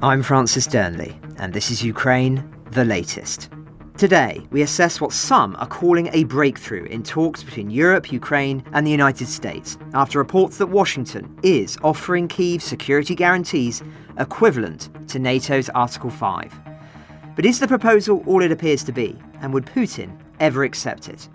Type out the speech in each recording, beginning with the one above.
I'm Francis Dearnley, and this is Ukraine, the latest. Today, we assess what some are calling a breakthrough in talks between Europe, Ukraine, and the United States, after reports that Washington is offering Kyiv security guarantees equivalent to NATO's Article 5. But is the proposal all it appears to be, and would Putin ever accept it?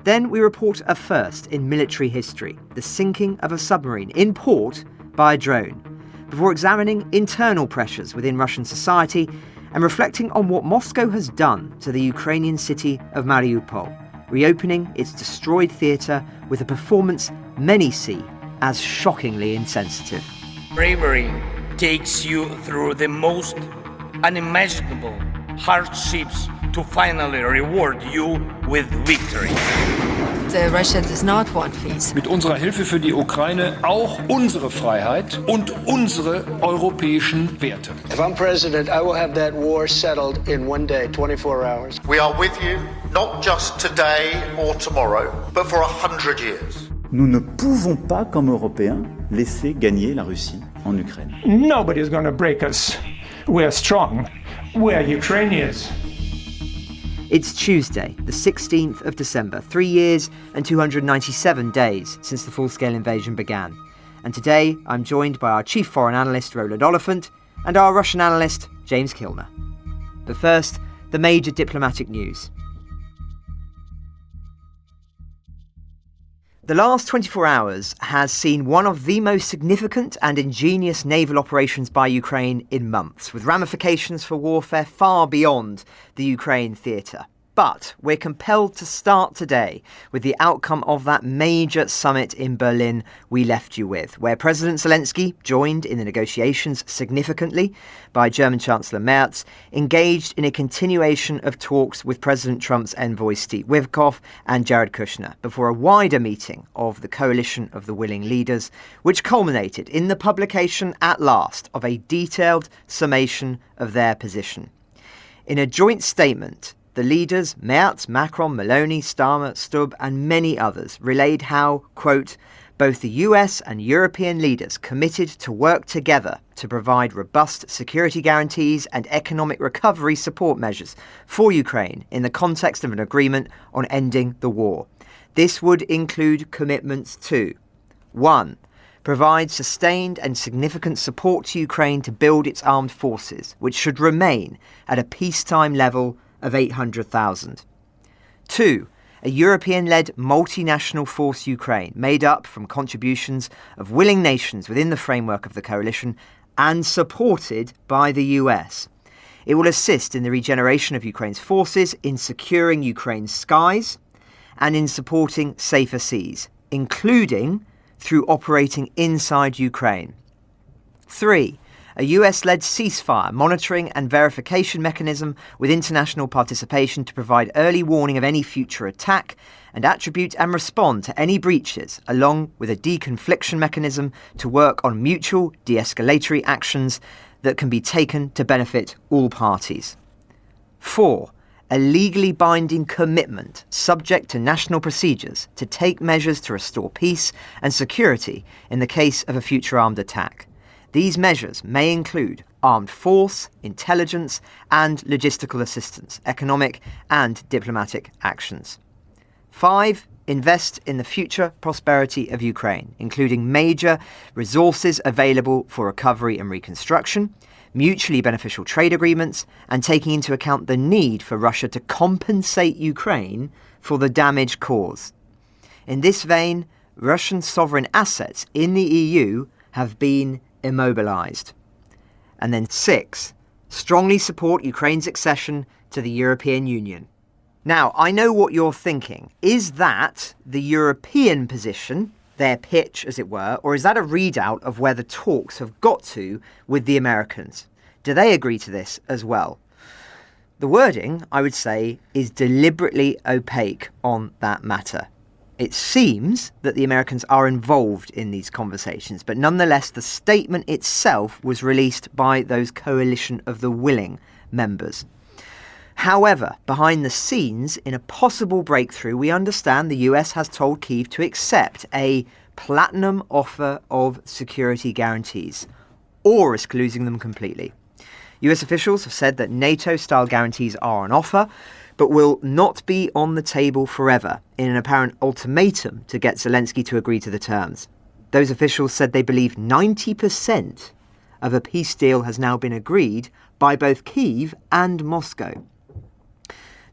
Then we report a first in military history, the sinking of a submarine in port by a drone, before examining internal pressures within Russian society and reflecting on what Moscow has done to the Ukrainian city of Mariupol, reopening its destroyed theatre with a performance many see as shockingly insensitive. Bravery takes you through the most unimaginable hardships to finally reward you with victory. Russia does not want peace. Mit unserer Hilfe für die Ukraine auch unsere Freiheit und unsere europäischen Werte. If I'm president, I will have that war settled in one day, 24 hours. We are with you, not just today or tomorrow, but for 100 years. Nous ne pouvons pas, comme Européens, laisser gagner la Russie en Ukraine. Nobody's going to break us. We are strong. We are Ukrainians. It's Tuesday, the 16th of December, 3 years and 297 days since the full-scale invasion began. And today, I'm joined by our chief foreign analyst, Roland Oliphant, and our Russian analyst, James Kilner. But first, the major diplomatic news. The last 24 hours has seen one of the most significant and ingenious naval operations by Ukraine in months, with ramifications for warfare far beyond the Ukraine theatre. But we're compelled to start today with the outcome of that major summit in Berlin we left you with, where President Zelensky, joined in the negotiations significantly by German Chancellor Merz, engaged in a continuation of talks with President Trump's envoys Steve Witkoff and Jared Kushner before a wider meeting of the coalition of the willing leaders, which culminated in the publication at last of a detailed summation of their position. In a joint statement, the leaders, Merz, Macron, Meloni, Starmer, Stubb and many others relayed how, quote, both the US and European leaders committed to work together to provide robust security guarantees and economic recovery support measures for Ukraine in the context of an agreement on ending the war. This would include commitments to 1. Provide sustained and significant support to Ukraine to build its armed forces, which should remain at a peacetime level of 800,000. 2. A European-led multinational force Ukraine, made up from contributions of willing nations within the framework of the coalition and supported by the US. It will assist in the regeneration of Ukraine's forces, in securing Ukraine's skies, and in supporting safer seas, including through operating inside Ukraine. 3. A US-led ceasefire, monitoring and verification mechanism with international participation to provide early warning of any future attack and attribute and respond to any breaches, along with a deconfliction mechanism to work on mutual de-escalatory actions that can be taken to benefit all parties. 4. A legally binding commitment, subject to national procedures, to take measures to restore peace and security in the case of a future armed attack. These measures may include armed force, intelligence, and logistical assistance, economic and diplomatic actions. 5. Invest in the future prosperity of Ukraine, including major resources available for recovery and reconstruction, mutually beneficial trade agreements, and taking into account the need for Russia to compensate Ukraine for the damage caused. In this vein, Russian sovereign assets in the EU have been immobilized. And then 6, strongly support Ukraine's accession to the European Union. Now, I know what you're thinking. Is that the European position, their pitch as it were, or is that a readout of where the talks have got to with the Americans? Do they agree to this as well? The wording, I would say, is deliberately opaque on that matter. It seems that the Americans are involved in these conversations, but nonetheless the statement itself was released by those coalition of the willing members. However, behind the scenes, in a possible breakthrough, we understand the US has told Kyiv to accept a platinum offer of security guarantees, or risk losing them completely. US officials have said that NATO-style guarantees are on offer, but will not be on the table forever, in an apparent ultimatum to get Zelensky to agree to the terms. Those officials said they believe 90% of a peace deal has now been agreed by both Kyiv and Moscow.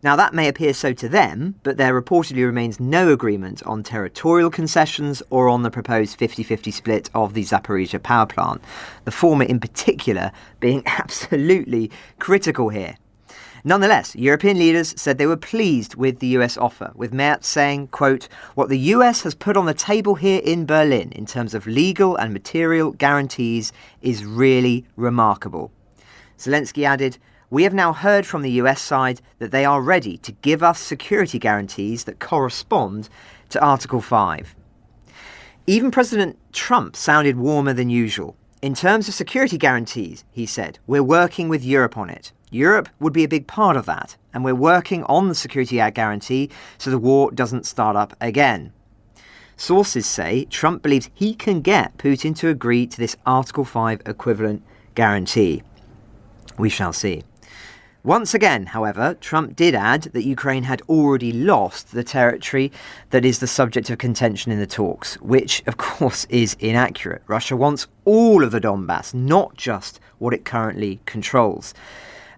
Now, that may appear so to them, but there reportedly remains no agreement on territorial concessions or on the proposed 50-50 split of the Zaporizhzhia power plant, the former in particular being absolutely critical here. Nonetheless, European leaders said they were pleased with the US offer, with Merz saying, quote, "What the US has put on the table here in Berlin in terms of legal and material guarantees is really remarkable." Zelensky added, "We have now heard from the US side that they are ready to give us security guarantees that correspond to Article 5. Even President Trump sounded warmer than usual. "In terms of security guarantees," he said, "we're working with Europe on it. Europe would be a big part of that, and we're working on the security guarantee so the war doesn't start up again." Sources say Trump believes he can get Putin to agree to this Article 5 equivalent guarantee. We shall see. Once again, however, Trump did add that Ukraine had already lost the territory that is the subject of contention in the talks, which, of course, is inaccurate. Russia wants all of the Donbass, not just what it currently controls.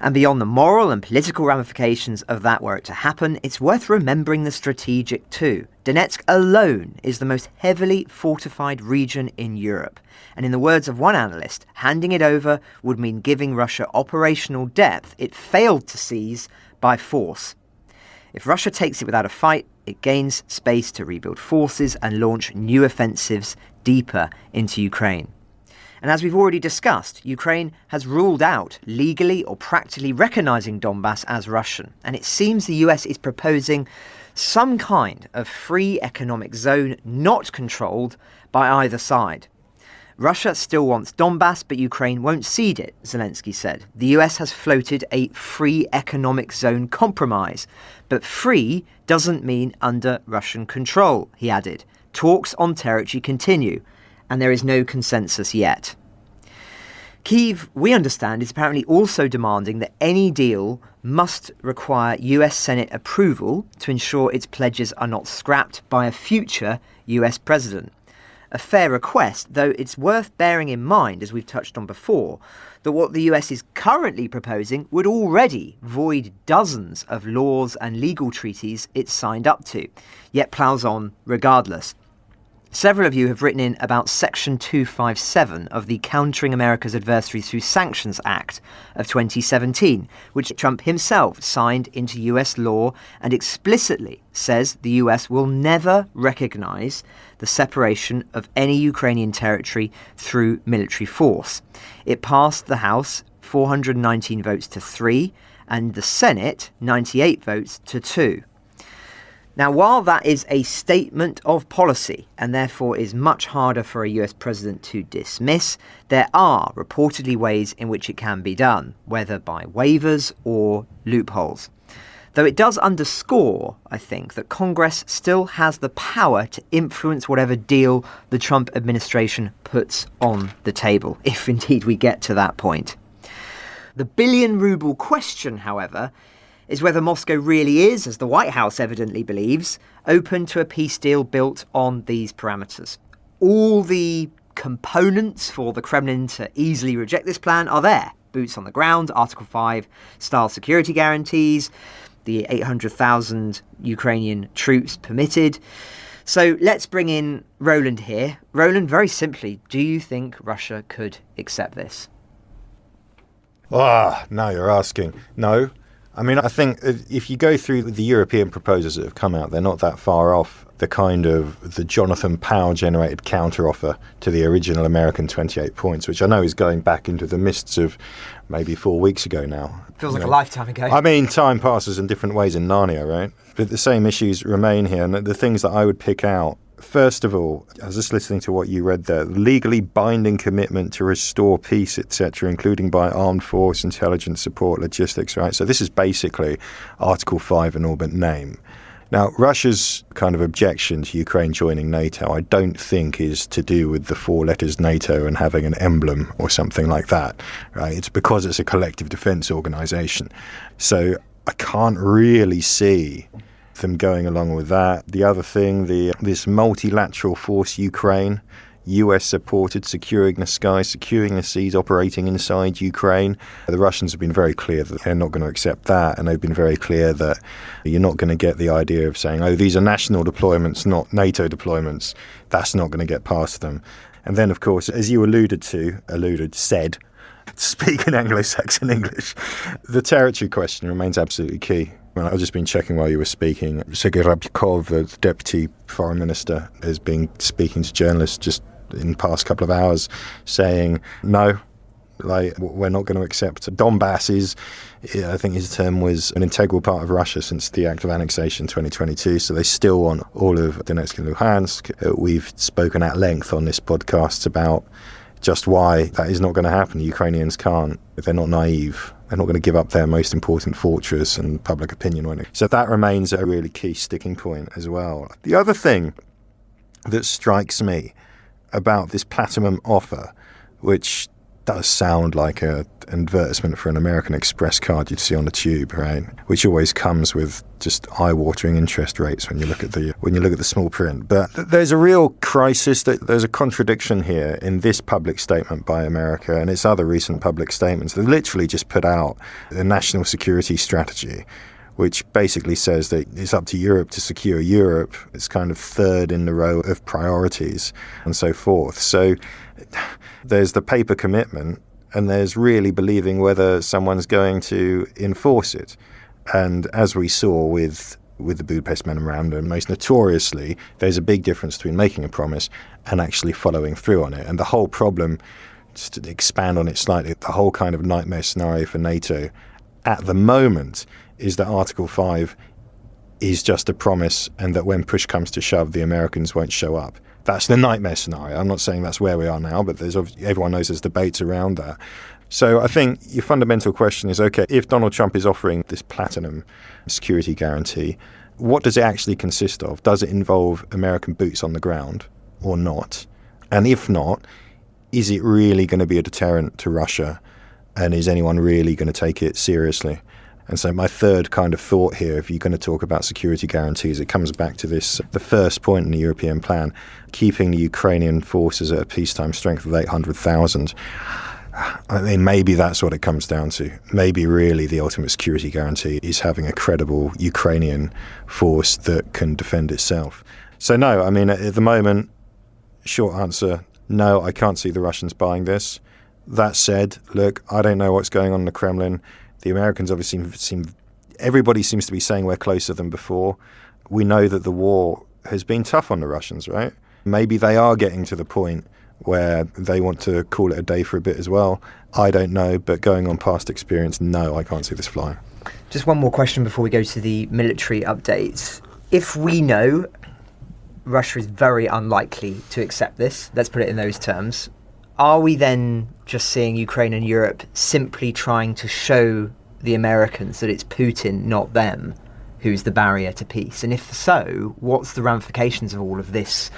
And beyond the moral and political ramifications of that were it to happen, it's worth remembering the strategic too. Donetsk alone is the most heavily fortified region in Europe. And in the words of one analyst, handing it over would mean giving Russia operational depth it failed to seize by force. If Russia takes it without a fight, it gains space to rebuild forces and launch new offensives deeper into Ukraine. And as we've already discussed, Ukraine has ruled out legally or practically recognising Donbass as Russian. And it seems the US is proposing some kind of free economic zone not controlled by either side. Russia still wants Donbass, but Ukraine won't cede it, Zelensky said. The US has floated a free economic zone compromise. But free doesn't mean under Russian control, he added. Talks on territory continue, and there is no consensus yet. Kyiv, we understand, is apparently also demanding that any deal must require US Senate approval to ensure its pledges are not scrapped by a future US president. A fair request, though it's worth bearing in mind, as we've touched on before, that what the US is currently proposing would already void dozens of laws and legal treaties it's signed up to, yet ploughs on regardless. Several of you have written in about Section 257 of the Countering America's Adversaries Through Sanctions Act of 2017, which Trump himself signed into US law and explicitly says the US will never recognise the separation of any Ukrainian territory through military force. It passed the House 419 votes to 3 and the Senate 98 votes to 2. Now, while that is a statement of policy and therefore is much harder for a US president to dismiss, there are reportedly ways in which it can be done, whether by waivers or loopholes. Though it does underscore, I think, that Congress still has the power to influence whatever deal the Trump administration puts on the table, if indeed we get to that point. The billion-ruble question, however, is whether Moscow really is, as the White House evidently believes, open to a peace deal built on these parameters. All the components for the Kremlin to easily reject this plan are there. Boots on the ground, Article 5 style security guarantees, the 800,000 Ukrainian troops permitted. So let's bring in Roland here. Roland, very simply, do you think Russia could accept this? Now you're asking. No. I mean, I think if you go through the European proposals that have come out, they're not that far off the Jonathan Powell-generated counteroffer to the original American 28 points, which I know is going back into the mists of maybe 4 weeks ago now. Feels like a lifetime ago. I mean, time passes in different ways in Narnia, right? But the same issues remain here, and the things that I would pick out, first of all, I was just listening to what you read there, legally binding commitment to restore peace, etc., including by armed force, intelligence support, logistics, right? So this is basically Article 5 in all but name. Now, Russia's kind of objection to Ukraine joining NATO, I don't think is to do with the 4 letters NATO and having an emblem or something like that, right? It's because it's a collective defense organization. So I can't really see them going along with that. The other thing, this multilateral force Ukraine, US supported, securing the skies, securing the seas, operating inside Ukraine. The Russians have been very clear that they're not going to accept that, and they've been very clear that you're not going to get the idea of saying, oh, these are national deployments, not NATO deployments. That's not going to get past them. And then, of course, as you said, speaking Anglo-Saxon English, the territory question remains absolutely key. I've just been checking while you were speaking. Sergei Ryabkov, the deputy foreign minister, has been speaking to journalists just in the past couple of hours saying, no, we're not going to accept. Donbass is, I think his term was, an integral part of Russia since the act of annexation in 2022, so they still want all of Donetsk and Luhansk. We've spoken at length on this podcast about just why that is not going to happen. The Ukrainians can't. They're not naive. They're not going to give up their most important fortress and public opinion on it. So that remains a really key sticking point as well. The other thing that strikes me about this platinum offer, which does sound like an advertisement for an American Express card you'd see on the tube, right? Which always comes with just eye-watering interest rates when you look at the small print. But there's a real crisis. There's a contradiction here in this public statement by America and its other recent public statements. They've literally just put out a national security strategy, which basically says that it's up to Europe to secure Europe. It's kind of third in the row of priorities and so forth. So there's the paper commitment, and there's really believing whether someone's going to enforce it. And as we saw with the Budapest Memorandum, most notoriously, there's a big difference between making a promise and actually following through on it. And the whole problem, just to expand on it slightly, the whole kind of nightmare scenario for NATO at the moment is that Article 5 is just a promise, and that when push comes to shove, the Americans won't show up. That's the nightmare scenario. I'm not saying that's where we are now, but everyone knows there's debates around that. So I think your fundamental question is, okay, if Donald Trump is offering this platinum security guarantee, what does it actually consist of? Does it involve American boots on the ground or not? And if not, is it really going to be a deterrent to Russia? And is anyone really going to take it seriously? And so my third kind of thought here, if you're going to talk about security guarantees, it comes back to this, the first point in the European plan, keeping the Ukrainian forces at a peacetime strength of 800,000. I mean, maybe that's what it comes down to. Maybe really the ultimate security guarantee is having a credible Ukrainian force that can defend itself. So no, I mean, at the moment, short answer, no, I can't see the Russians buying this. That said, look, I don't know what's going on in the Kremlin. The Americans obviously everybody seems to be saying we're closer than before. We know that the war has been tough on the Russians, right? Maybe they are getting to the point where they want to call it a day for a bit as well. I don't know, but going on past experience, no, I can't see this flying. Just one more question before we go to the military updates. If we know Russia is very unlikely to accept this, let's put it in those terms, are we then just seeing Ukraine and Europe simply trying to show the Americans that it's Putin, not them, who's the barrier to peace? And if so, what's the ramifications of all of this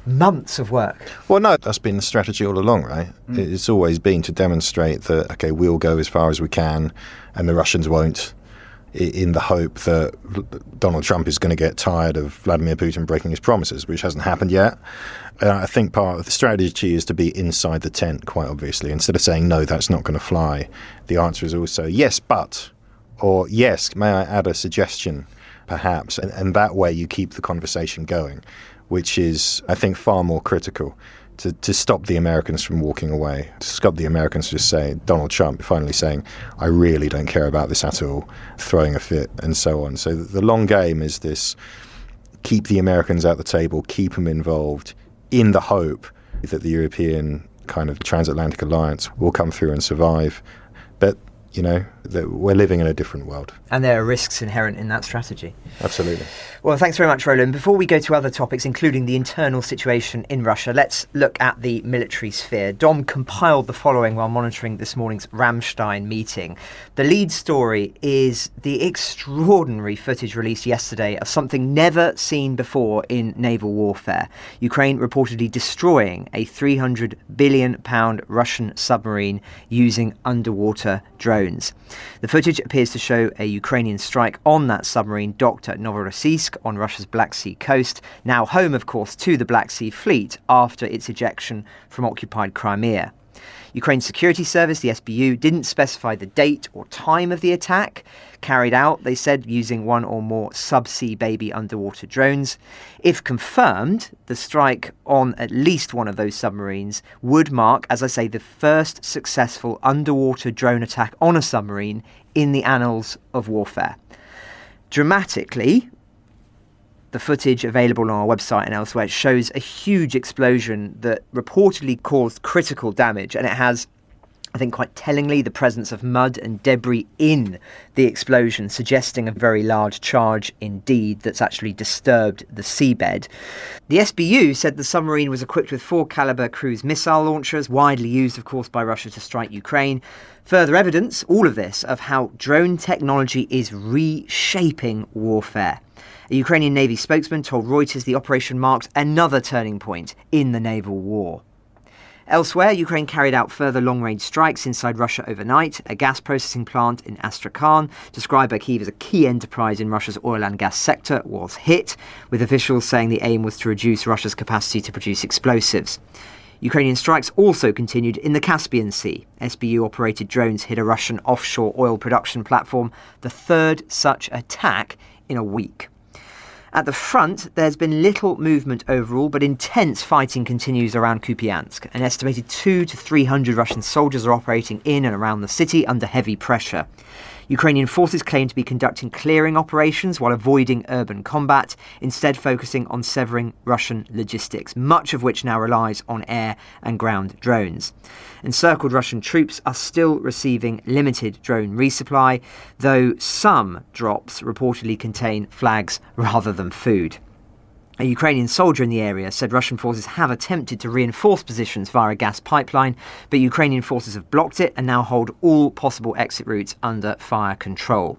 months of work? Well, no, that's been the strategy all along, right? It's always been to demonstrate that, okay, we'll go as far as we can and the Russians won't, in the hope that Donald Trump is going to get tired of Vladimir Putin breaking his promises, which hasn't happened yet. I think part of the strategy is to be inside the tent, quite obviously. Instead of saying, no, that's not going to fly, the answer is also, yes, but, or yes, may I add a suggestion, perhaps? And that way you keep the conversation going, which is, I think, far more critical to stop the Americans from walking away, to stop the Americans just saying, Donald Trump finally saying, I really don't care about this at all, throwing a fit and so on. So the long game is this, keep the Americans at the table, keep them involved, in the hope that the European kind of transatlantic alliance will come through and survive. But that we're living in a different world. And there are risks inherent in that strategy. Absolutely. Well, thanks very much, Roland. Before we go to other topics, including the internal situation in Russia, let's look at the military sphere. Dom compiled the following while monitoring this morning's Ramstein meeting. The lead story is the extraordinary footage released yesterday of something never seen before in naval warfare. Ukraine reportedly destroying a £300 billion Russian submarine using underwater drones. The footage appears to show a Ukrainian strike on that submarine docked at Novorossiysk on Russia's Black Sea coast, now home, of course, to the Black Sea Fleet after its ejection from occupied Crimea. Ukraine's security service, the SBU, didn't specify the date or time of the attack, carried out, they said, using one or more subsea baby underwater drones. If confirmed, the strike on at least one of those submarines would mark, as I say, the first successful underwater drone attack on a submarine in the annals of warfare. Dramatically, the footage available on our website and elsewhere shows a huge explosion that reportedly caused critical damage, and it has, I think quite tellingly, the presence of mud and debris in the explosion, suggesting a very large charge indeed that's actually disturbed the seabed. The SBU said the submarine was equipped with 4-caliber cruise missile launchers, widely used, of course, by Russia to strike Ukraine. Further evidence, all of this, of how drone technology is reshaping warfare. A Ukrainian Navy spokesman told Reuters the operation marked another turning point in the naval war. Elsewhere, Ukraine carried out further long-range strikes inside Russia overnight. A gas processing plant in Astrakhan, described by Kyiv as a key enterprise in Russia's oil and gas sector, was hit, with officials saying the aim was to reduce Russia's capacity to produce explosives. Ukrainian strikes also continued in the Caspian Sea. SBU-operated drones hit a Russian offshore oil production platform, the third such attack in a week. At the front, there's been little movement overall, but intense fighting continues around Kupiansk. An estimated 200 to 300 Russian soldiers are operating in and around the city under heavy pressure. Ukrainian forces claim to be conducting clearing operations while avoiding urban combat, instead focusing on severing Russian logistics, much of which now relies on air and ground drones. Encircled Russian troops are still receiving limited drone resupply, though some drops reportedly contain flags rather than food. A Ukrainian soldier in the area said Russian forces have attempted to reinforce positions via a gas pipeline, but Ukrainian forces have blocked it and now hold all possible exit routes under fire control.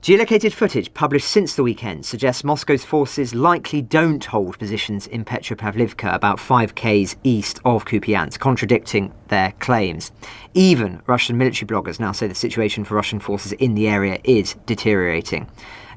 Geolocated footage published since the weekend suggests Moscow's forces likely don't hold positions in Petropavlivka, about 5 km east of Kupiansk, contradicting their claims. Even Russian military bloggers now say the situation for Russian forces in the area is deteriorating.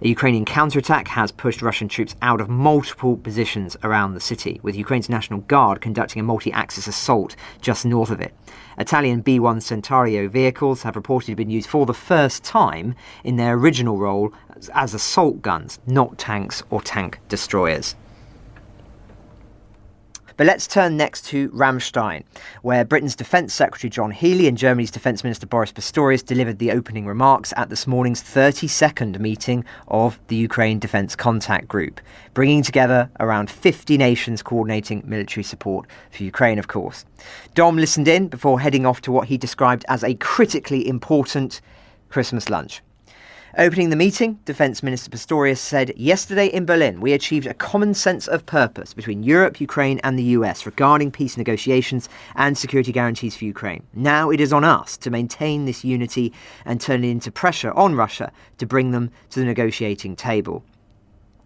A Ukrainian counterattack has pushed Russian troops out of multiple positions around the city, with Ukraine's National Guard conducting a multi-axis assault just north of it. Italian B-1 Centauro vehicles have reportedly been used for the first time in their original role as assault guns, not tanks or tank destroyers. But let's turn next to Ramstein, where Britain's Defence Secretary John Healey and Germany's Defence Minister Boris Pistorius delivered the opening remarks at this morning's 32nd meeting of the Ukraine Defence Contact Group, bringing together around 50 nations coordinating military support for Ukraine, of course. Dom listened in before heading off to what he described as a critically important Christmas lunch. Opening the meeting, Defence Minister Pistorius said, "Yesterday in Berlin, we achieved a common sense of purpose between Europe, Ukraine and the US regarding peace negotiations and security guarantees for Ukraine. Now it is on us to maintain this unity and turn it into pressure on Russia to bring them to the negotiating table."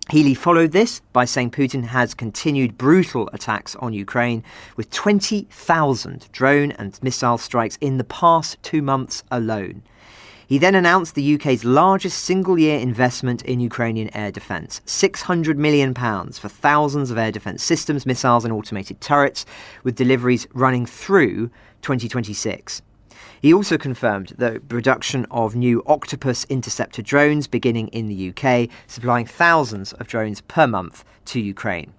Healey followed this by saying Putin has continued brutal attacks on Ukraine, with 20,000 drone and missile strikes in the past 2 months alone. He then announced the UK's largest single-year investment in Ukrainian air defence, £600 million for thousands of air defence systems, missiles and automated turrets, with deliveries running through 2026. He also confirmed the production of new Octopus interceptor drones beginning in the UK, supplying thousands of drones per month to Ukraine.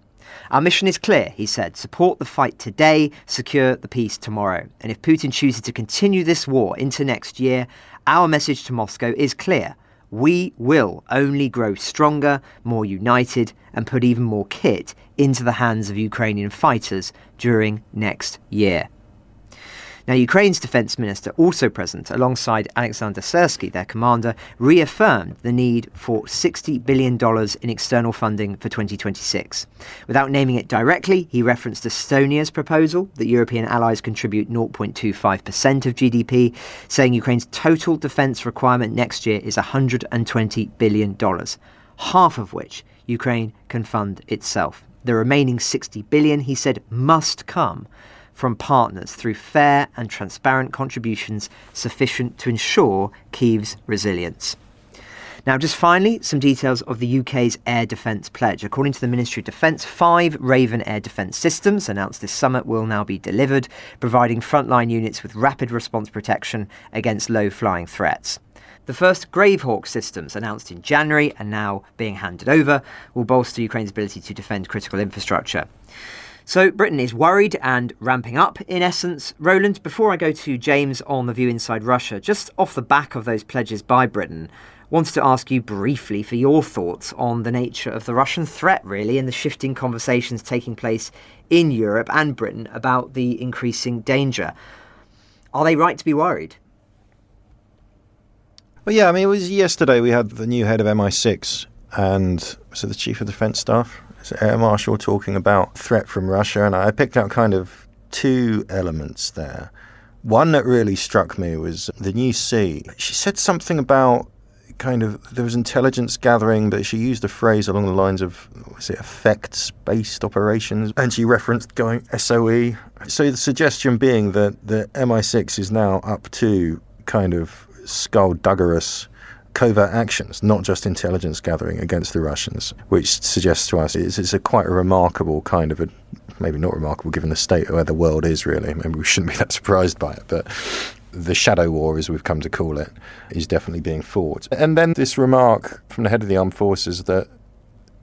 "Our mission is clear," he said. "Support the fight today, secure the peace tomorrow. And if Putin chooses to continue this war into next year, our message to Moscow is clear. We will only grow stronger, more united, and put even more kit into the hands of Ukrainian fighters during next year." Now, Ukraine's defence minister, also present alongside Alexander Syrsky, their commander, reaffirmed the need for $60 billion in external funding for 2026. Without naming it directly, he referenced Estonia's proposal that European allies contribute 0.25% of GDP, saying Ukraine's total defence requirement next year is $120 billion, half of which Ukraine can fund itself. The remaining $60 billion, he said, must come from partners through fair and transparent contributions sufficient to ensure Kyiv's resilience. Now, just finally, some details of the UK's air defence pledge. According to the Ministry of Defence, 5 Raven air defence systems announced this summer will now be delivered, providing frontline units with rapid response protection against low-flying threats. The first Gravehawk systems, announced in January and now being handed over, will bolster Ukraine's ability to defend critical infrastructure. So Britain is worried and ramping up, in essence. Roland, before I go to James on The View Inside Russia, just off the back of those pledges by Britain, wanted to ask you briefly for your thoughts on the nature of the Russian threat, really, and the shifting conversations taking place in Europe and Britain about the increasing danger. Are they right to be worried? Well, yeah, I mean, it was yesterday we had the new head of MI6 and so the chief of defence staff, Air Marshal, talking about threat from Russia, and I picked out kind of 2 elements there. One that really struck me was the new C. She said something about kind of, there was intelligence gathering, but she used a phrase along the lines of, was it effects-based operations? And she referenced going SOE. So the suggestion being that the MI6 is now up to kind of skullduggerous covert actions, not just intelligence gathering against the Russians, which suggests to us it's quite a remarkable kind of maybe not remarkable given the state of where the world is really. Maybe we shouldn't be that surprised by it, but the shadow war, as we've come to call it, is definitely being fought. And then this remark from the head of the armed forces that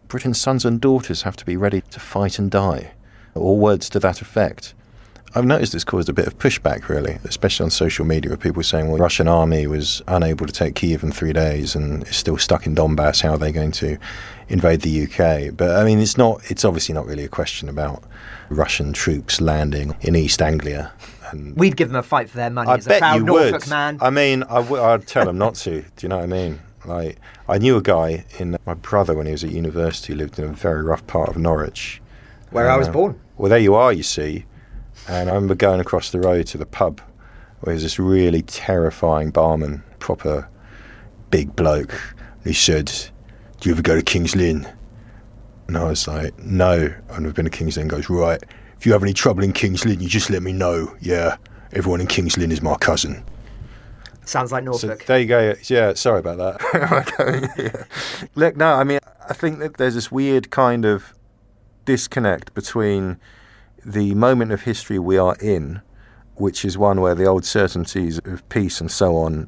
Britain's sons and daughters have to be ready to fight and die, or words to that effect. I've noticed this caused a bit of pushback, really, especially on social media, with people saying, well, the Russian army was unable to take Kyiv in 3 days and is still stuck in Donbass. How are they going to invade the UK? But, I mean, it's obviously not really a question about Russian troops landing in East Anglia. And we'd give them a fight for their money I as a bet proud you Norfolk would. man. I mean, I'd tell them not to. Do you know what I mean? Like, I knew a guy, my brother, when he was at university, who lived in a very rough part of Norwich. Where I was born. Well, there you are, you see. And I remember going across the road to the pub where there's this really terrifying barman, proper big bloke. And he said, do you ever go to King's Lynn? And I was like, no, I've never been to King's Lynn. He goes, right, if you have any trouble in King's Lynn, you just let me know. Yeah, everyone in King's Lynn is my cousin. Sounds like Norfolk. So there you go. Yeah, sorry about that. Yeah. Look, no, I mean, I think that there's this weird kind of disconnect between the moment of history we are in, which is one where the old certainties of peace and so on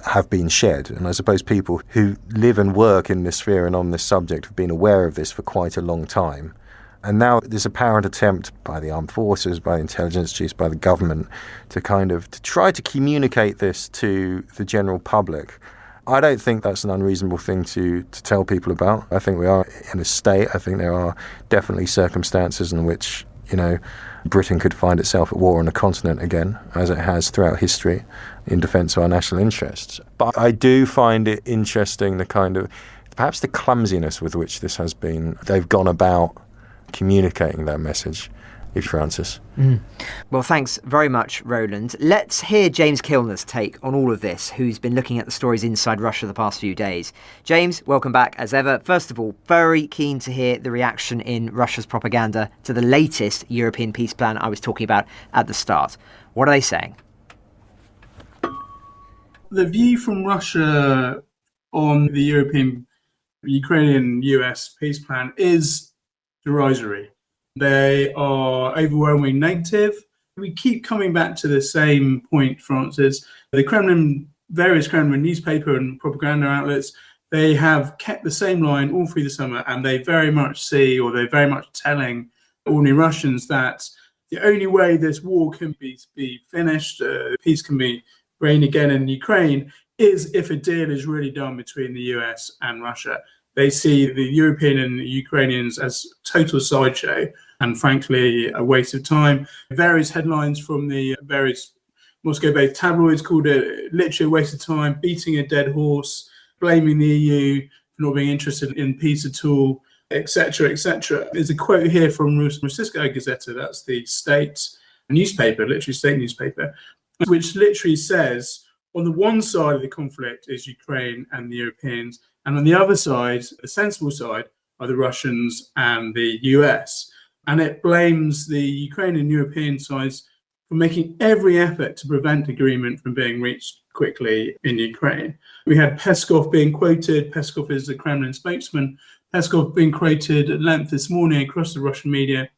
have been shed. And I suppose people who live and work in this sphere and on this subject have been aware of this for quite a long time. And now there's apparent attempt by the armed forces, by the intelligence chiefs, by the government to try to communicate this to the general public. I don't think that's an unreasonable thing to tell people about. I think we are in a state. I think there are definitely circumstances in which, Britain could find itself at war on a continent again, as it has throughout history, in defence of our national interests. But I do find it interesting perhaps the clumsiness with which this has been. They've gone about communicating that message. Francis. Well, thanks very much, Roland. Let's hear James Kilner's take on all of this, who's been looking at the stories inside Russia the past few days. James, welcome back as ever. First of all, very keen to hear the reaction in Russia's propaganda to the latest European peace plan I was talking about at the start. What are they saying? The view from Russia on the Ukrainian-US peace plan is derisory. They are overwhelmingly negative. We keep coming back to the same point, Francis. The various Kremlin newspaper and propaganda outlets, they have kept the same line all through the summer, and they're very much telling ordinary Russians that the only way this war can be finished, peace can be reigned again in Ukraine, is if a deal is really done between the US and Russia. They see the European and the Ukrainians as total sideshow and, frankly, a waste of time. Various headlines from the various Moscow-based tabloids called it literally a waste of time, beating a dead horse, blaming the EU for not being interested in peace at all, etc., etc. There's a quote here from Rossiyskaya Gazeta, that's the state newspaper, literally state newspaper, which literally says, on the one side of the conflict is Ukraine and the Europeans, and on the other side, the sensible side, are the Russians and the US. And it blames the Ukrainian and European sides for making every effort to prevent agreement from being reached quickly in Ukraine. We had Peskov being quoted. Peskov is the Kremlin spokesman. Peskov being quoted at length this morning across the Russian media,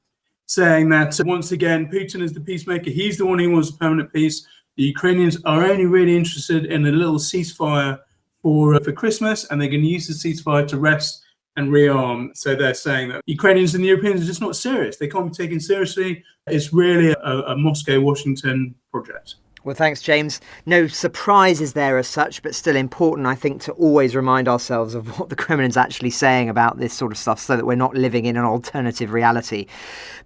saying that once again, Putin is the peacemaker. He's the one who wants permanent peace. The Ukrainians are only really interested in a little ceasefire for Christmas, and they're going to use the ceasefire to rest and rearm. So they're saying that Ukrainians and the Europeans are just not serious. They can't be taken seriously. It's really a Moscow-Washington project. Well, thanks, James. No surprises there as such, but still important, I think, to always remind ourselves of what the Kremlin's actually saying about this sort of stuff so that we're not living in an alternative reality.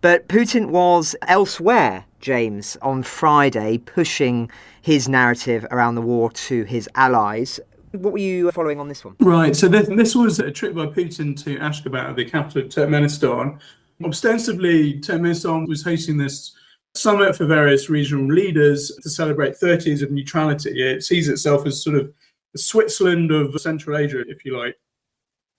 But Putin was elsewhere, James, on Friday, pushing his narrative around the war to his allies. What were you following on this one? Right, so this was a trip by Putin to Ashgabat, the capital of Turkmenistan. Ostensibly, Turkmenistan was hosting this summit for various regional leaders to celebrate 30 years of neutrality. It sees itself as sort of the Switzerland of Central Asia, if you like,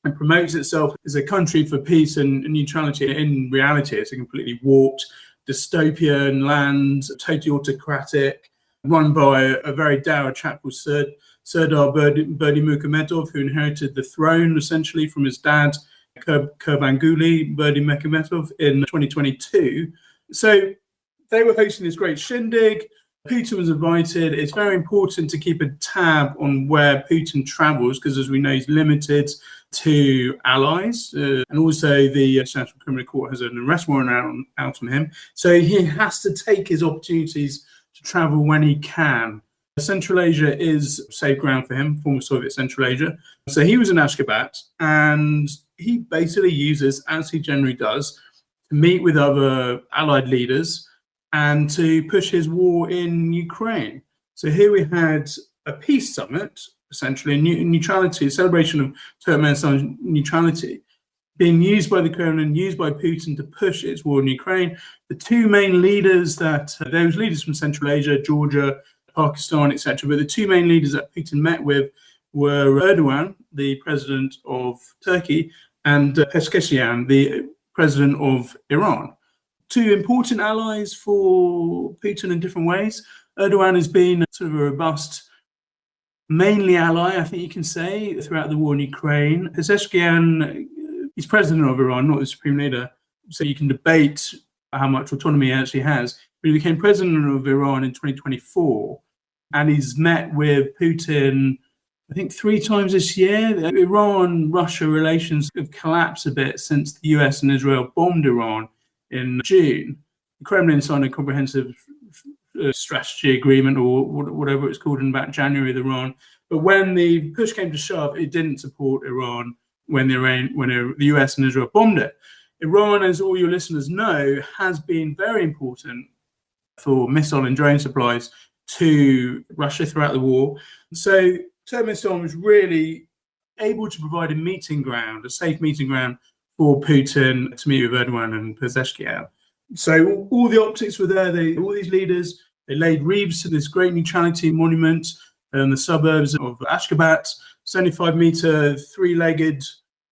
and promotes itself as a country for peace and neutrality. In reality, it's a completely warped, dystopian land, totally autocratic, run by a very dour chap called Serdar Berdimuhamedov, who inherited the throne essentially from his dad, Kurbanguly Berdimuhamedov, in 2022. So they were hosting this great shindig. Putin was invited. It's very important to keep a tab on where Putin travels because, as we know, he's limited to allies. And also the International Criminal Court has an arrest warrant out on him. So he has to take his opportunities to travel when he can. Central Asia is safe ground for him, former Soviet Central Asia. So he was in Ashgabat, and he basically uses, as he generally does, to meet with other allied leaders and to push his war in Ukraine. So here we had a peace summit, essentially, a neutrality, a celebration of Turkmenistan's neutrality, being used by the Kremlin, used by Putin to push its war in Ukraine. The two main leaders those leaders from Central Asia, Georgia, Pakistan, etc., but the two main leaders that Putin met with were Erdogan, the president of Turkey, and Pezeshkian, the president of Iran. Two important allies for Putin in different ways. Erdogan has been sort of a robust, mainly ally, I think you can say, throughout the war in Ukraine. Pezeshkian, he's president of Iran, not the supreme leader, so you can debate how much autonomy he actually has. But he became president of Iran in 2024, and he's met with Putin, I think, 3 times this year. Iran-Russia relations have collapsed a bit since the US and Israel bombed Iran in June. The Kremlin signed a comprehensive strategy agreement, or whatever it's called, in about January with Iran. But when the push came to shove, it didn't support Iran when the US and Israel bombed it. Iran, as all your listeners know, has been very important for missile and drone supplies to Russia throughout the war. So Turkmenistan was really able to provide a safe meeting ground for Putin to meet with Erdogan and Pezeshkian. So all the optics were there. All these leaders, they laid wreaths to this great neutrality monument in the suburbs of Ashgabat, 75-meter, 3-legged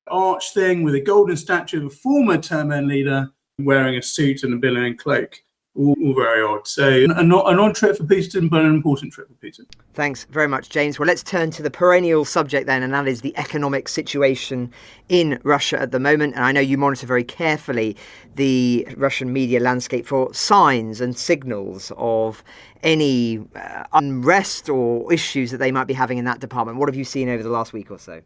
arch thing with a golden statue of a former Turkmen leader wearing a suit and a billowing cloak. All very odd. So an odd trip for Putin, but an important trip for Putin. Thanks very much, James. Well, let's turn to the perennial subject then, and that is the economic situation in Russia at the moment. And I know you monitor very carefully the Russian media landscape for signs and signals of any unrest or issues that they might be having in that department. What have you seen over the last week or so?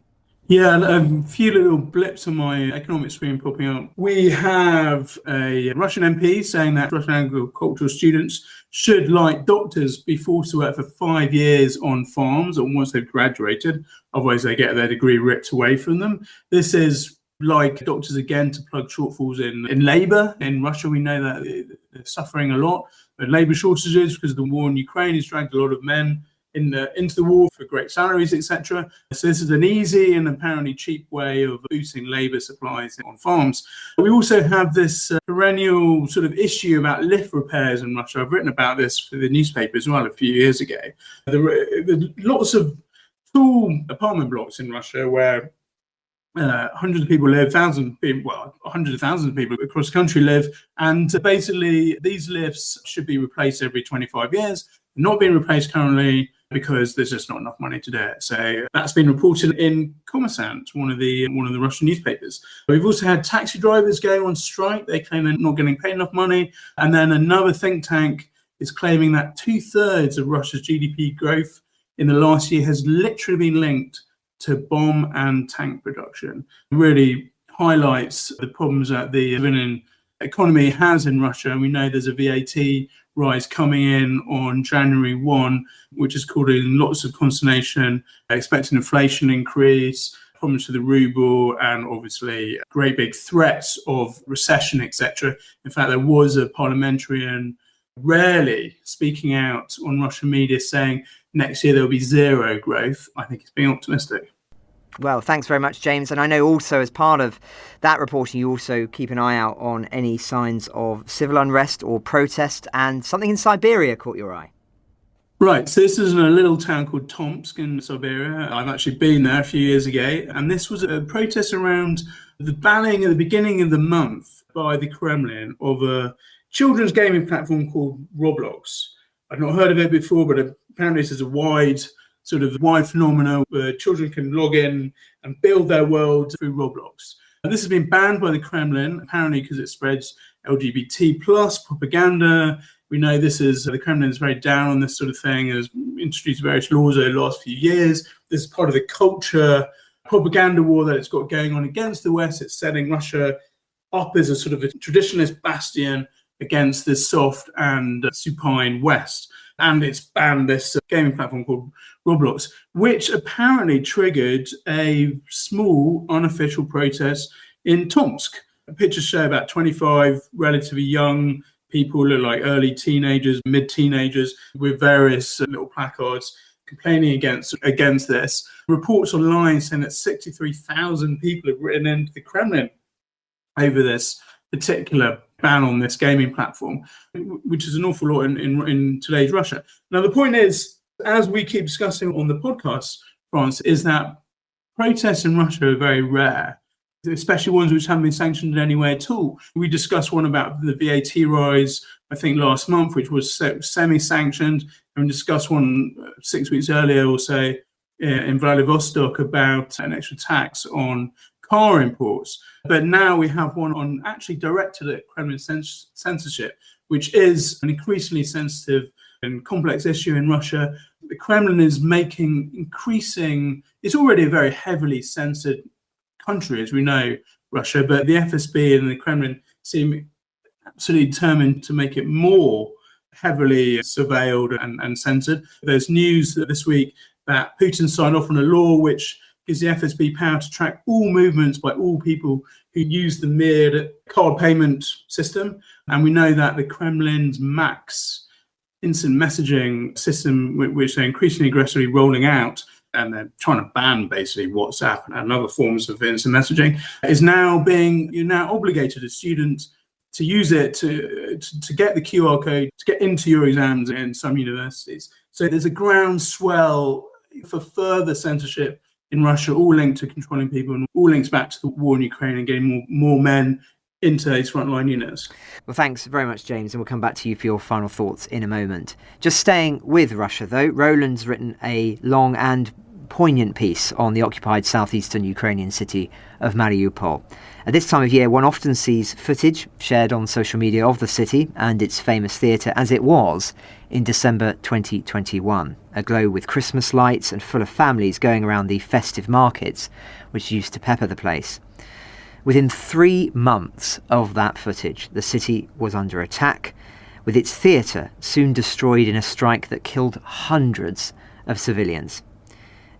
Yeah, a few little blips on my economic screen popping up. We have a Russian MP saying that Russian agricultural students should, like doctors, be forced to work for 5 years on farms or once they've graduated. Otherwise, they get their degree ripped away from them. This is like doctors again to plug shortfalls in labour. In Russia, we know that they're suffering a lot. But labour shortages because of the war in Ukraine has dragged a lot of men into the war for great salaries, etc. So this is an easy and apparently cheap way of boosting labour supplies on farms. We also have this perennial sort of issue about lift repairs in Russia. I've written about this for the newspaper as well a few years ago. There are lots of tall apartment blocks in Russia where hundreds of people live, hundreds of thousands of people across the country live, and basically these lifts should be replaced every 25 years. Not being replaced currently because there's just not enough money to do it. So that's been reported in Kommersant, one of the Russian newspapers. We've also had taxi drivers going on strike. They claim they're not getting paid enough money. And then another think tank is claiming that 2/3 of Russia's GDP growth in the last year has literally been linked to bomb and tank production. It really highlights the problems that the civilian economy has in Russia. And we know there's a VAT rise coming in on January 1, which is causing lots of consternation, expecting inflation increase, problems with the ruble, and obviously great big threats of recession, etc. In fact, there was a parliamentarian rarely speaking out on Russian media saying next year there'll be zero growth. I think it's being optimistic. Well, thanks very much, James. And I know also as part of that reporting, you also keep an eye out on any signs of civil unrest or protest, and something in Siberia caught your eye. Right, so this is in a little town called Tomsk in Siberia. I've actually been there a few years ago, and this was a protest around the banning at the beginning of the month by the Kremlin of a children's gaming platform called Roblox. I've not heard of it before, but apparently this is a wide phenomenon where children can log in and build their world through Roblox. And this has been banned by the Kremlin, apparently because it spreads LGBT plus propaganda. We know the Kremlin is very down on this sort of thing, has introduced various laws over the last few years. This is part of the culture propaganda war that it's got going on against the West. It's setting Russia up as a sort of a traditionalist bastion against this soft and supine West. And it's banned this gaming platform called Roblox, which apparently triggered a small unofficial protest in Tomsk. Pictures show about 25 relatively young people, look like early teenagers, mid-teenagers, with various little placards complaining against this. Reports online saying that 63,000 people have written into the Kremlin over this particular ban on this gaming platform, which is an awful lot in today's Russia. Now, the point is, as we keep discussing on the podcast, France, is that protests in Russia are very rare, especially ones which haven't been sanctioned in any way at all. We discussed one about the VAT rise, I think last month, which was semi-sanctioned, and we discussed one 6 weeks earlier or so in Vladivostok about an extra tax on car imports. But now we have one on actually directed at Kremlin censorship, which is an increasingly sensitive and complex issue in Russia. The Kremlin is making it's already a very heavily censored country, as we know, Russia, but the FSB and the Kremlin seem absolutely determined to make it more heavily surveilled and censored. There's news this week that Putin signed off on a law which gives the FSB power to track all movements by all people who use the mirrored card payment system. And we know that the Kremlin's Max instant messaging system, which they're increasingly aggressively rolling out, and they're trying to ban basically WhatsApp and other forms of instant messaging, is now you're now obligated as students to use it to get the QR code to get into your exams in some universities. So there's a groundswell for further censorship in Russia, all linked to controlling people and all links back to the war in Ukraine and getting more men into these frontline units. Well, thanks very much, James, and we'll come back to you for your final thoughts in a moment. Just staying with Russia, though, Roland's written a long and poignant piece on the occupied southeastern Ukrainian city of Mariupol. At this time of year, one often sees footage shared on social media of the city and its famous theatre as it was in December 2021, aglow with Christmas lights and full of families going around the festive markets, which used to pepper the place. Within 3 months of that footage, the city was under attack, with its theatre soon destroyed in a strike that killed hundreds of civilians.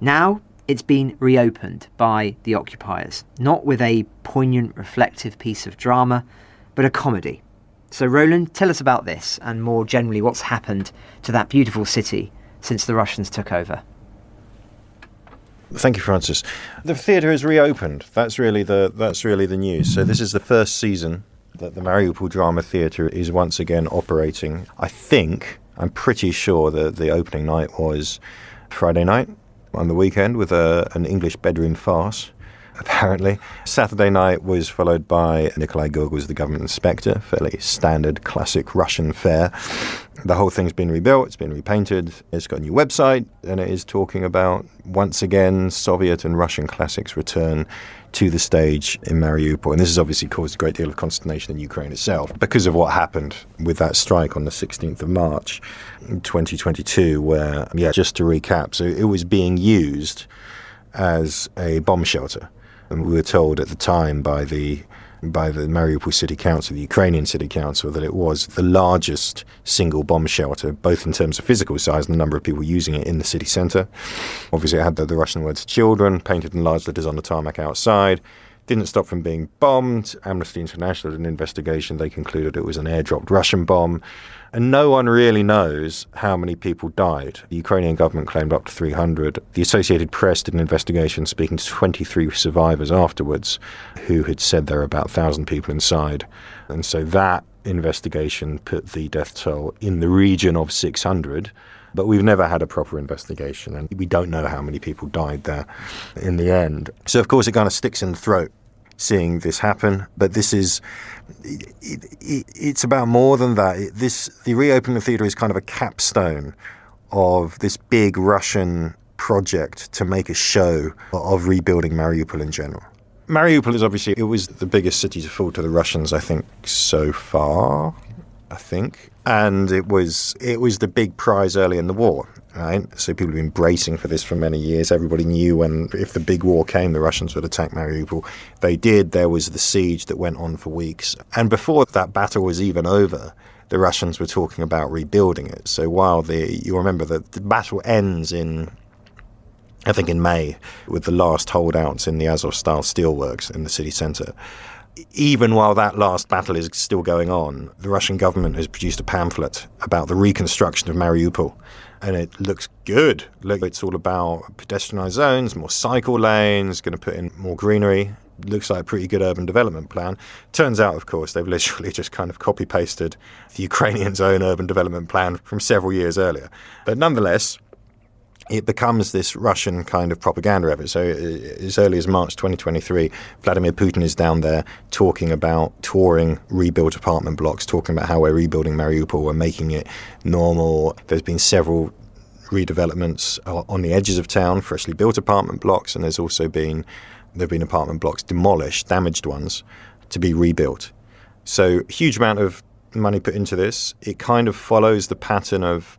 Now, it's been reopened by the occupiers, not with a poignant, reflective piece of drama, but a comedy. So Roland, tell us about this, and more generally what's happened to that beautiful city since the Russians took over. Thank you, Francis. The theatre is reopened. That's really the news. So this is the first season that the Mariupol Drama Theatre is once again operating. I'm pretty sure that the opening night was Friday night on the weekend with an English bedroom farce, apparently. Saturday night was followed by Nikolai Gogol's The Government Inspector, fairly standard, classic Russian fare. The whole thing's been rebuilt, it's been repainted, it's got a new website, and it is talking about, once again, Soviet and Russian classics return to the stage in Mariupol. And this has obviously caused a great deal of consternation in Ukraine itself because of what happened with that strike on the 16th of March 2022, where, just to recap, so it was being used as a bomb shelter. And we were told at the time by the Mariupol City Council, the Ukrainian City Council, that it was the largest single bomb shelter, both in terms of physical size and the number of people using it in the city centre. Obviously, it had the Russian words children painted in large letters on the tarmac outside. Didn't stop from being bombed. Amnesty International did an investigation. They concluded it was an airdropped Russian bomb. And no one really knows how many people died. The Ukrainian government claimed up to 300. The Associated Press did an investigation speaking to 23 survivors afterwards who had said there were about 1,000 people inside. And so that investigation put the death toll in the region of 600. But we've never had a proper investigation, and we don't know how many people died there in the end. So, of course, it kind of sticks in the throat seeing this happen. But this is, it's about more than that. The reopening of the theatre is kind of a capstone of this big Russian project to make a show of rebuilding Mariupol in general. Mariupol is obviously, it was the biggest city to fall to the Russians, I think, so far. And it was the big prize early in the war, right? So people have been bracing for this for many years. Everybody knew if the big war came, the Russians would attack Mariupol. They did. There was the siege that went on for weeks. And before that battle was even over, the Russians were talking about rebuilding it. So while you remember that the battle ends in May, with the last holdouts in the Azovstal steelworks in the city centre. Even while that last battle is still going on, the Russian government has produced a pamphlet about the reconstruction of Mariupol. And it looks good. It's all about pedestrianised zones, more cycle lanes, going to put in more greenery. Looks like a pretty good urban development plan. Turns out, of course, they've literally just kind of copy-pasted the Ukrainians' own urban development plan from several years earlier. But nonetheless, it becomes this Russian kind of propaganda effort. So as early as March 2023, Vladimir Putin is down there talking about touring rebuilt apartment blocks, talking about how we're rebuilding Mariupol, we're making it normal. There's been several redevelopments on the edges of town, freshly built apartment blocks, and there've been apartment blocks demolished, damaged ones, to be rebuilt. So huge amount of money put into this. It kind of follows the pattern of,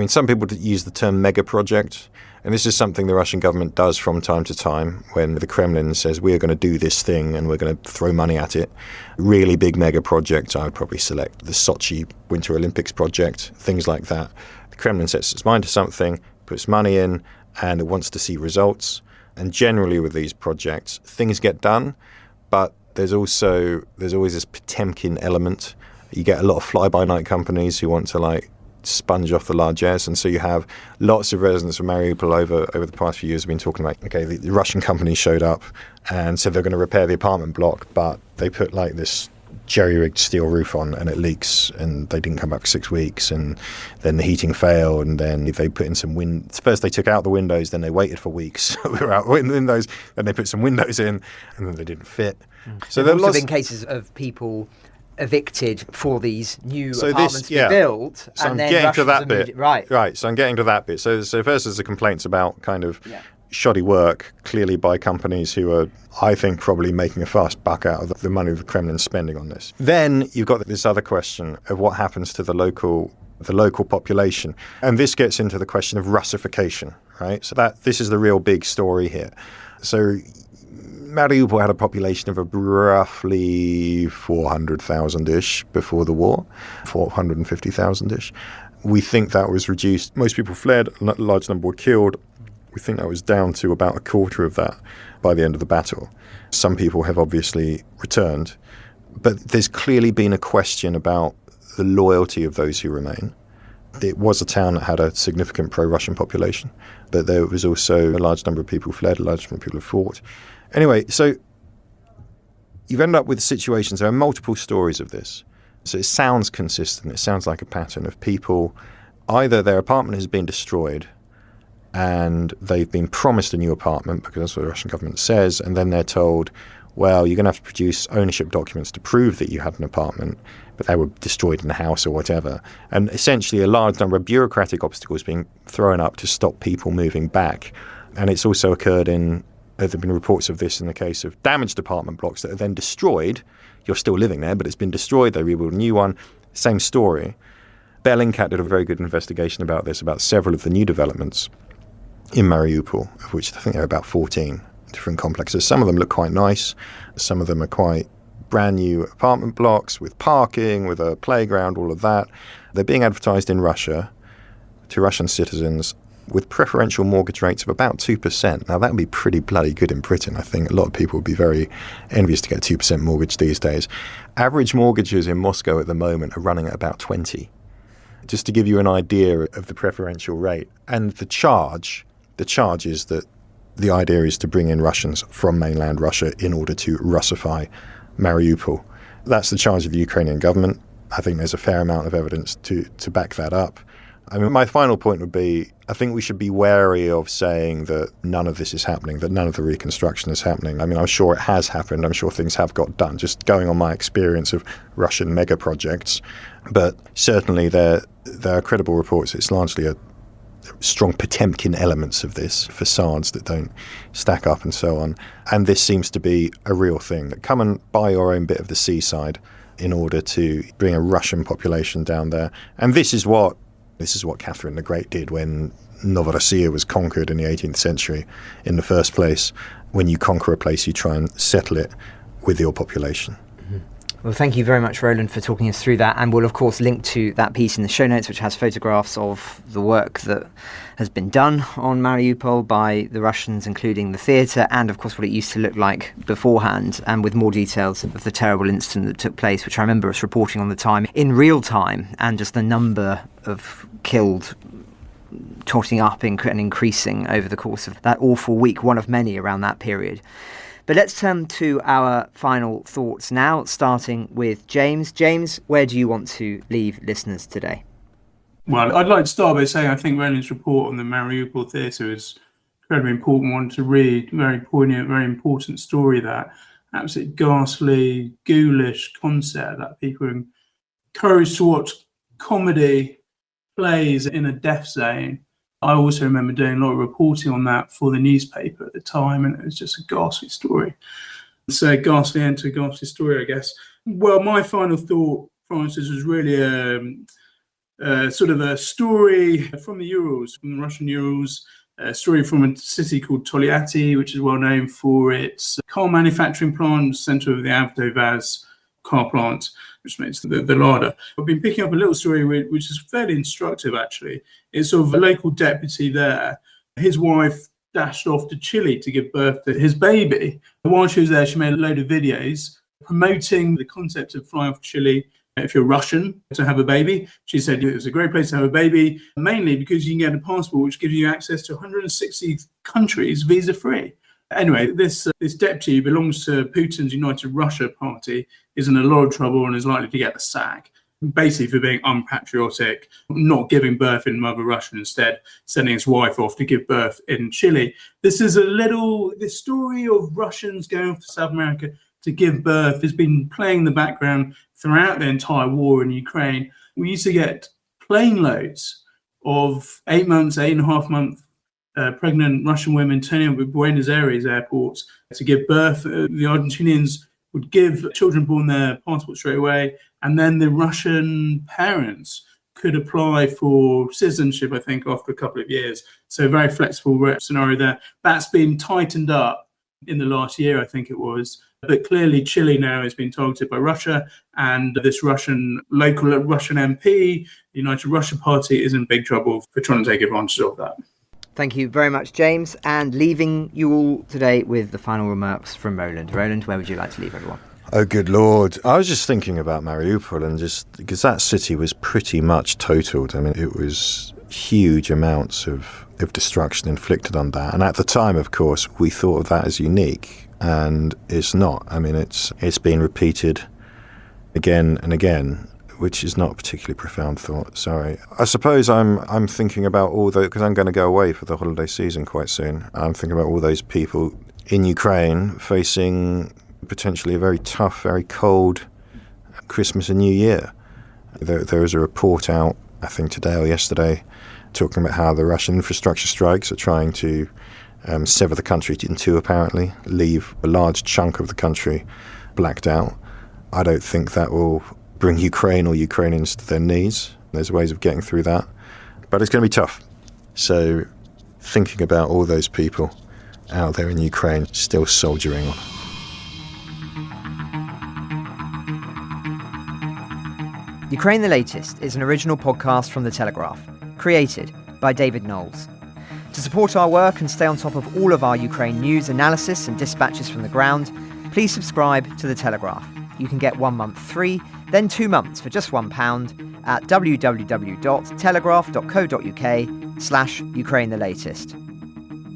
some people use the term mega project, and this is something the Russian government does from time to time when the Kremlin says we are going to do this thing and we're going to throw money at it. Really big mega projects, I would probably select the Sochi Winter Olympics project, things like that. The Kremlin sets its mind to something, puts money in, and it wants to see results. And generally with these projects, things get done, but there's always this Potemkin element. You get a lot of fly-by-night companies who want to sponge off the largesse, and so you have lots of residents of Mariupol over the past few years have been talking about, okay, the Russian company showed up and said they're going to repair the apartment block, but they put this jerry-rigged steel roof on and it leaks, and they didn't come back for 6 weeks, and then the heating failed, and then they put in some first they took out the windows, then they waited for weeks without windows, then they put some windows in, and then they didn't fit. So there have also been cases of people evicted for these new apartments to be built. So I'm getting to that bit. Right. So I'm getting to that bit. So first there's the complaints about kind of shoddy work, clearly by companies who are, I think, probably making a fast buck out of the money the Kremlin's spending on this. Then you've got this other question of what happens to the local population. And this gets into the question of Russification, right? So this is the real big story here. So Mariupol had a population of roughly 400,000-ish before the war, 450,000-ish. We think that was reduced. Most people fled, a large number were killed. We We think that was down to about a quarter of that by the end of the battle. Some people have obviously returned, but there's clearly been a question about the loyalty of those who remain. It was a town that had a significant pro-Russian population, but there was also a large number of people fled, a large number of people have fought. Anyway, so you've ended up with situations, there are multiple stories of this. So it sounds consistent, it sounds like a pattern of people, either their apartment has been destroyed and they've been promised a new apartment because that's what the Russian government says, and then they're told, well, you're going to have to produce ownership documents to prove that you had an apartment, but they were destroyed in the house or whatever. And essentially a large number of bureaucratic obstacles being thrown up to stop people moving back. And it's also occurred there have been reports of this in the case of damaged apartment blocks that are then destroyed. You're still living there, but it's been destroyed. They rebuild a new one. Same story. Bellingcat did a very good investigation about this, about several of the new developments in Mariupol, of which I think there are about 14 different complexes. Some of them look quite nice. Some of them are quite brand new apartment blocks with parking, with a playground, all of that. They're being advertised in Russia to Russian citizens with preferential mortgage rates of about 2%. Now, that would be pretty bloody good in Britain. I think a lot of people would be very envious to get a 2% mortgage these days. Average mortgages in Moscow at the moment are running at about 20. Just to give you an idea of the preferential rate. And the charge is that the idea is to bring in Russians from mainland Russia in order to Russify Mariupol. That's the charge of the Ukrainian government. I think there's a fair amount of evidence to back that up. I mean, my final point would be, I think we should be wary of saying that none of this is happening, that none of the reconstruction is happening. I mean, I'm sure it has happened. I'm sure things have got done, just going on my experience of Russian mega projects. But certainly there are credible reports. It's largely a strong Potemkin elements of this, facades that don't stack up and so on. And this seems to be a real thing. Come and buy your own bit of the seaside in order to bring a Russian population down there. And this is what Catherine the Great did when Novorossiya was conquered in the 18th century in the first place. When you conquer a place, you try and settle it with your population. Well, thank you very much, Roland, for talking us through that. And we'll, of course, link to that piece in the show notes, which has photographs of the work that has been done on Mariupol by the Russians, including the theatre, and, of course, what it used to look like beforehand, and with more details of the terrible incident that took place, which I remember us reporting on the time in real time, and just the number of killed totting up and increasing over the course of that awful week, one of many around that period. But let's turn to our final thoughts now, starting with James. James, where do you want to leave listeners today? Well, I'd like to start by saying I think Roland's report on the Mariupol theatre is an incredibly important one to read, very poignant, very important story, that absolutely ghastly, ghoulish concept that people are encouraged to watch comedy plays in a death zone. I also remember doing a lot of reporting on that for the newspaper at the time, and it was just a ghastly story. So ghastly end to a ghastly story, I guess. Well, my final thought, Francis, was really sort of a story from the Urals, from the Russian Urals, a story from a city called Tolyatti, which is well known for its car manufacturing plant, centre of the Avtovaz car plant, which makes the Lada. I've been picking up a little story which is fairly instructive, actually. It's of a local deputy there. His wife dashed off to Chile to give birth to his baby. While she was there, she made a load of videos promoting the concept of flying off to Chile if you're Russian to have a baby. She said it was a great place to have a baby, mainly because you can get a passport which gives you access to 160 countries visa-free. Anyway, this deputy who belongs to Putin's United Russia party is in a lot of trouble and is likely to get the sack, basically for being unpatriotic, not giving birth in Mother Russia, instead sending his wife off to give birth in Chile. This is the story of Russians going off to South America to give birth has been playing in the background throughout the entire war in Ukraine. We used to get plane loads of 8.5 month pregnant Russian women turning up at Buenos Aires airport to give birth. The Argentinians would give children born their passport straight away, and then the Russian parents could apply for citizenship, I think, after a couple of years. So a very flexible scenario there. That's been tightened up in the last year, I think it was. But clearly Chile now has been targeted by Russia, and this local Russian MP, the United Russia Party, is in big trouble for trying to take advantage of that. Thank you very much, James. And leaving you all today with the final remarks from Roland. Roland, where would you like to leave everyone? Oh, good Lord. I was just thinking about Mariupol, and just because that city was pretty much totaled. I mean, it was huge amounts of destruction inflicted on that. And at the time, of course, we thought of that as unique, and it's not. I mean, it's been repeated again and again, which is not a particularly profound thought. Sorry. I suppose I'm thinking about all those, because I'm going to go away for the holiday season quite soon. I'm thinking about all those people in Ukraine facing potentially a very tough, very cold Christmas and New Year. There was a report out, I think today or yesterday, talking about how the Russian infrastructure strikes are trying to sever the country in two, apparently, leave a large chunk of the country blacked out. I don't think that will bring Ukraine or Ukrainians to their knees. There's ways of getting through that. But it's going to be tough. So thinking about all those people out there in Ukraine still soldiering on. Ukraine the Latest is an original podcast from The Telegraph, created by David Knowles. To support our work and stay on top of all of our Ukraine news, analysis and dispatches from the ground, please subscribe to The Telegraph. You can get 1 month free, then 2 months for just £1 at www.telegraph.co.uk/Ukraine the Latest.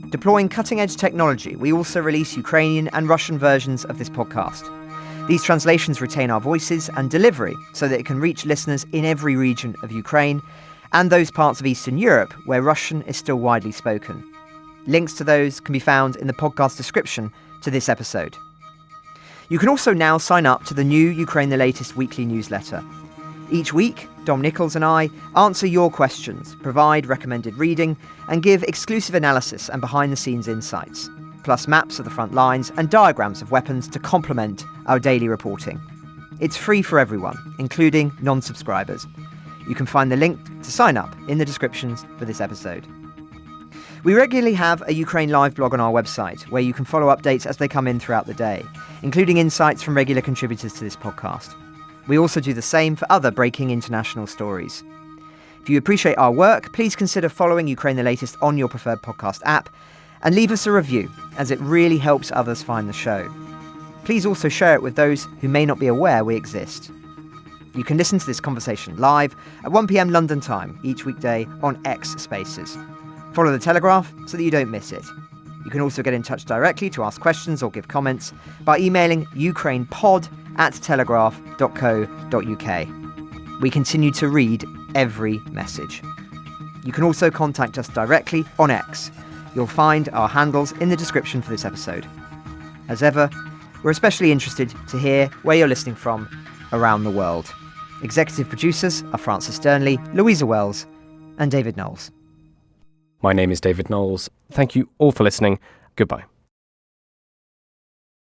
Deploying cutting-edge technology, we also release Ukrainian and Russian versions of this podcast. These translations retain our voices and delivery so that it can reach listeners in every region of Ukraine and those parts of Eastern Europe where Russian is still widely spoken. Links to those can be found in the podcast description to this episode. You can also now sign up to the new Ukraine the Latest weekly newsletter. Each week, Dom Nichols and I answer your questions, provide recommended reading, and give exclusive analysis and behind-the-scenes insights, plus maps of the front lines and diagrams of weapons to complement our daily reporting. It's free for everyone, including non-subscribers. You can find the link to sign up in the descriptions for this episode. We regularly have a Ukraine Live blog on our website, where you can follow updates as they come in throughout the day, including insights from regular contributors to this podcast. We also do the same for other breaking international stories. If you appreciate our work, please consider following Ukraine the Latest on your preferred podcast app, and leave us a review, as it really helps others find the show. Please also share it with those who may not be aware we exist. You can listen to this conversation live at 1 p.m. London time each weekday on X Spaces. Follow The Telegraph so that you don't miss it. You can also get in touch directly to ask questions or give comments by emailing ukrainepod@telegraph.co.uk. We continue to read every message. You can also contact us directly on X. You'll find our handles in the description for this episode. As ever, we're especially interested to hear where you're listening from around the world. Executive producers are Francis Dearnley, Louisa Wells, and David Knowles. My name is David Knowles. Thank you all for listening. Goodbye.